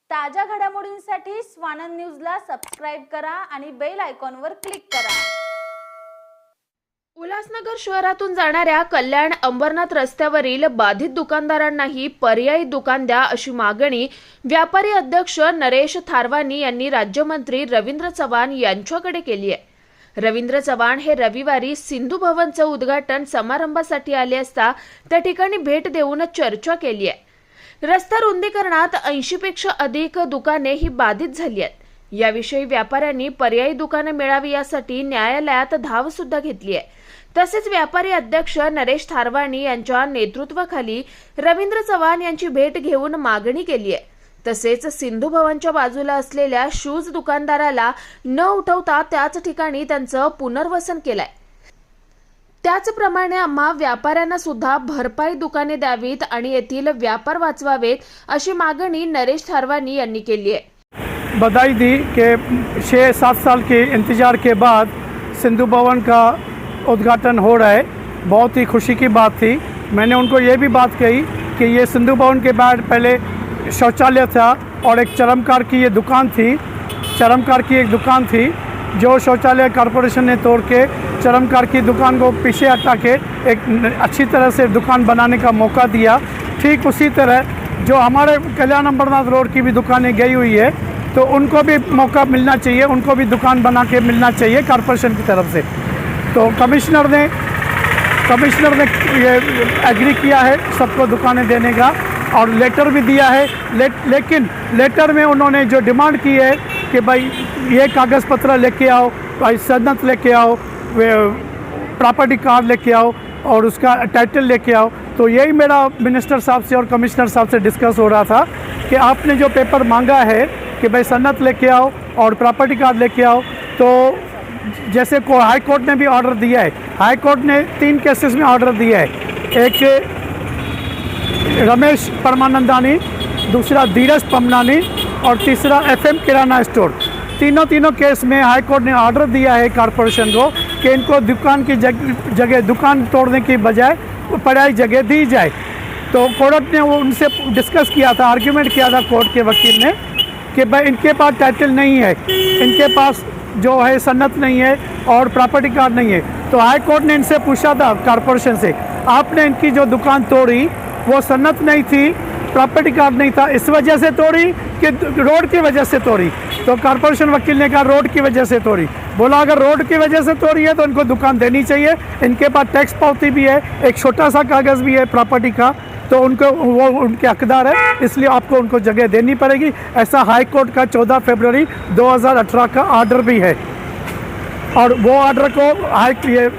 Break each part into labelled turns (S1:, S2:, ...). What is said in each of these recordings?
S1: ताज्या घडामोडींसाठी स्वानंद न्यूजला सबस्क्राइब करा आणि बेल आयकॉनवर क्लिक करा।
S2: उल्हासनगर शहरातून जाणाऱ्या कल्याण अंबरनाथ रस्त्यावरील बाधित दुकानदारांनाही पर्यायी दुकान द्या अशी मागणी व्यापारी अध्यक्ष नरेश थारवानी यांनी राज्यमंत्री रवींद्र चव्हाण यांच्याकडे केली आहे। रवींद्र चव्हाण हे रविवारी सिंधू भवनचं उद्घाटन समारंभासाठी आले असता त्या ठिकाणी भेट देऊन चर्चा केली आहे। रस्ता रुंदीकरणात 80 पेक्षा अधिक दुकाने ही बाधित झाली आहेत। याविषयी व्यापाऱ्यांनी पर्यायी दुकाने मिळावी यासाठी न्यायालयात धाव सुद्धा घेतली आहे। तसेच व्यापारी अध्यक्ष नरेश थारवानी यांच्या नेतृत्वाखाली रवींद्र चव्हाण यांची भेट घेऊन मागणी केली आहे। तसेच सिंधू भवनच्या बाजूला असलेल्या शूज दुकानदाराला न उठवता त्याच ठिकाणी त्यांचं पुनर्वसन केलंय। त्याचप्रमाणे आम्हा व्यापाऱ्यांना सुद्धा भरपाई दुकाने द्यावीत आणि येथील व्यापार वाचवावेत अशी मागणी नरेश थारवानी यांनी केली है।
S3: बधाई दी कि 6-7 साल के इंतज़ार के बाद सिंधु भवन का उद्घाटन हो रहा है। बहुत ही खुशी की बात थी। मैंने उनको ये भी बात कही कि ये सिंधु भवन के बाद पहले शौचालय था और एक चरमकार की ये दुकान थी। चरमकार की एक दुकान थी जो शौचालय कॉरपोरेशन ने तोड़ के चरमकार की दुकान को पीछे हटा के एक अच्छी तरह से दुकान बनाने का मौका दिया। ठीक उसी तरह जो हमारे कल्याण अंबरनाथ रोड की भी दुकानें गई हुई है तो उनको भी मौका मिलना चाहिए, उनको भी दुकान बना के मिलना चाहिए कॉरपोरेशन की तरफ से। तो कमिश्नर ने ये एग्री किया है सबको दुकानें देने का और लेटर भी दिया है। लेकिन लेटर में उन्होंने जो डिमांड की है कि भाई ये कागज़ पत्र लेके आओ, भाई सनद लेके आओ, प्रॉपर्टी कार्ड लेके आओ और उसका टाइटल लेके आओ। तो यही मेरा मिनिस्टर साहब से और कमिश्नर साहब से डिस्कस हो रहा था कि आपने जो पेपर मांगा है कि भाई सनद लेके आओ और प्रॉपर्टी कार्ड लेके आओ, तो जैसे को हाई कोर्ट ने भी ऑर्डर दिया है। हाई कोर्ट ने 3 केसेस में ऑर्डर दिया है। एक रमेश परमानंदानी, दूसरा धीरज पमनानी और तीसरा FM किराना स्टोर। तीनों केस में हाई कोर्ट ने ऑर्डर दिया है कॉरपोरेशन को कि इनको दुकान की जगह दुकान तोड़ने की बजाय पर्यायी जगह दी जाए। तो कोर्ट ने वो उनसे डिस्कस किया था, आर्ग्यूमेंट किया था कोर्ट के वकील ने कि भाई इनके पास टाइटल नहीं है, इनके पास जो है सनद नहीं है और प्रॉपर्टी कार्ड नहीं है। तो हाई कोर्ट ने इनसे पूछा था कॉरपोरेशन से, आपने इनकी जो दुकान तोड़ी वो सनद नहीं थी, प्रॉपर्टी कार्ड नहीं था, इस वजह से तोड़ी कि रोड की वजह से तोड़ी? तो कॉरपोरेशन वकील ने कहा रोड की वजह से तोड़ी। बोला अगर रोड की वजह से तोड़ी है तो इनको दुकान देनी चाहिए। इनके पास टैक्स पावती भी है, एक छोटा सा कागज़ भी है प्रॉपर्टी का, तो उनको वो उनके हकदार है, इसलिए आपको उनको जगह देनी पड़ेगी। ऐसा हाई कोर्ट का 14 फरवरी 2018 का ऑर्डर भी है। और वो ऑर्डर को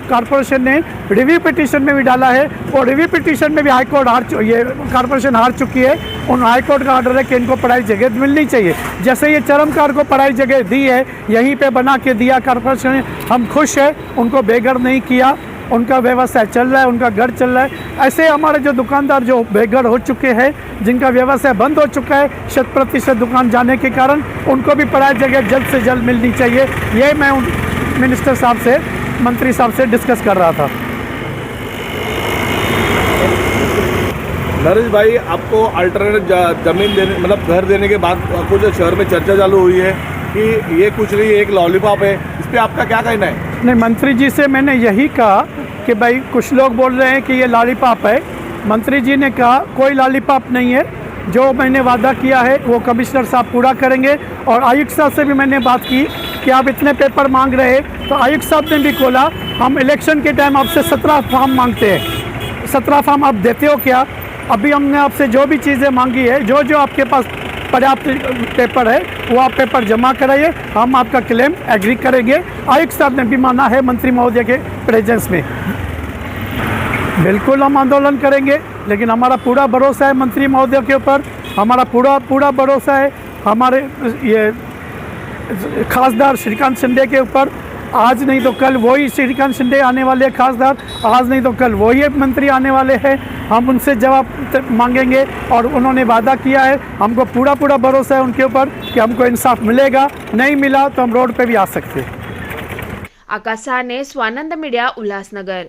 S3: कॉरपोरेशन ने रिव्यू पिटीशन में भी डाला है और रिव्यू पिटीशन में भी हाई कोर्ट ये कॉरपोरेशन हार चुकी है। उन हाई कोर्ट का ऑर्डर है कि इनको पढ़ाई जगह मिलनी चाहिए। जैसे ये चरमकार को पढ़ाई जगह दी है, यहीं पे बना के दिया कॉरपोरेशन ने, हम खुश है, उनको बेघर नहीं किया, उनका व्यवसाय चल रहा है, उनका घर चल रहा है। ऐसे हमारे जो दुकानदार जो बेघर हो चुके हैं, जिनका व्यवसाय बंद हो चुका है 100% दुकान जाने के कारण, उनको भी पढ़ाई जगह जल्द से जल्द मिलनी चाहिए। ये मैं मिनिस्टर साहब से, मंत्री साहब से डिस्कस कर रहा था।
S4: नरेश भाई, आपको अल्टरनेट ज़मीन देने मतलब घर देने के बाद कुछ शहर में चर्चा चालू हुई है कि ये कुछ नहीं, एक लॉलीपॉप है, इस पर आपका क्या कहना है?
S3: नहीं, मंत्री जी से मैंने यही कहा कि भाई कुछ लोग बोल रहे हैं कि ये लॉलीपॉप है। मंत्री जी ने कहा कोई लॉलीपॉप नहीं है, जो मैंने वादा किया है वो कमिश्नर साहब पूरा करेंगे। और आयुक्त साहब से भी मैंने बात की कि आप इतने पेपर मांग रहे हैं, तो आयुक्त साहब ने भी खोला, हम इलेक्शन के टाइम आपसे 17 फॉर्म मांगते हैं, 17 फॉर्म आप देते हो क्या? अभी हमने आपसे जो भी चीज़ें मांगी है, जो आपके पास पर्याप्त पेपर है वो आप पेपर जमा कराइए, हम आपका क्लेम एग्री करेंगे। आयुक्त साहब ने भी माना है मंत्री महोदय के प्रेजेंस में। बिल्कुल हम आंदोलन करेंगे, लेकिन हमारा पूरा भरोसा है मंत्री महोदय के ऊपर, हमारा पूरा भरोसा है हमारे ये खासदार श्रीकांत शिंदे के ऊपर। आज नहीं तो कल वही श्रीकांत शिंदे आने वाले खासदार, आज नहीं तो कल वही मंत्री आने वाले हैं। हम उनसे जवाब मांगेंगे और उन्होंने वादा किया है, हमको पूरा भरोसा है उनके ऊपर कि हमको इंसाफ मिलेगा। नहीं मिला तो हम रोड पे भी आ सकते हैं।
S2: आकाश साने, स्वानंद मीडिया, उल्हासनगर।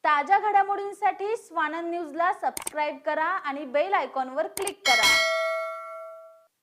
S1: ताज्या घडामोडींसाठी स्वानंद न्यूजला सबस्क्राइब करा आणि बेल आयकॉनवर क्लिक करा।